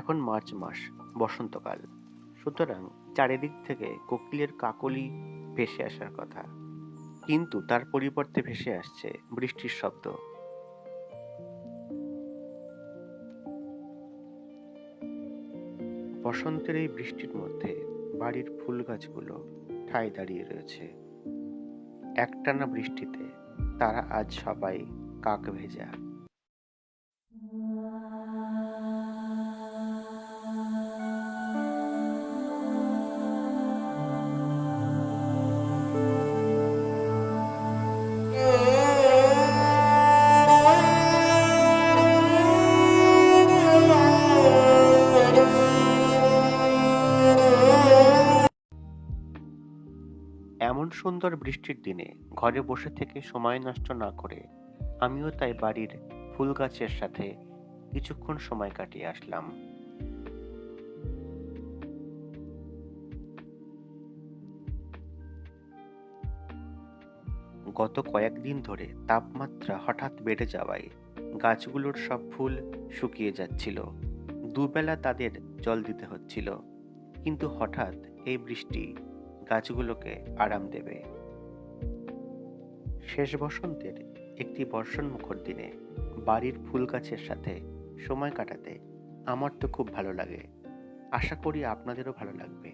এখন মার্চ মাস, বসন্তকাল। সুতরাং চারিদিক থেকে কোকিলের কাকলি ভেসে আসার কথা, কিন্তু তার পরিবর্তে ভেসে আসছে বৃষ্টির শব্দ। বসন্তের এই বৃষ্টির মধ্যে বাড়ির ফুল গাছগুলো ঠায় দাঁড়িয়ে রয়েছে। একটানা বৃষ্টিতে তারা আজ সবাই কাক ভেজা। এমন সুন্দর বৃষ্টির দিনে ঘরে বসে থেকে সময় নষ্ট না করে আমিও তাই বাড়ির ফুল গাছের সাথে কিছুক্ষণ সময় কাটিয়ে আসলাম। গত কয়েকদিন ধরে তাপমাত্রা হঠাৎ বেড়ে যাওয়ায় গাছগুলোর সব ফুল শুকিয়ে যাচ্ছিল। দুবেলা তাদের জল দিতে হচ্ছিল, কিন্তু হঠাৎ এই বৃষ্টি গাছগুলোকে আরাম দেবে। শেষ বসন্তের একটি বর্ষণমুখর দিনে বাড়ির ফুল গাছের সাথে সময় কাটাতে আমার তো খুব ভালো লাগে। আশা করি আপনাদেরও ভালো লাগবে।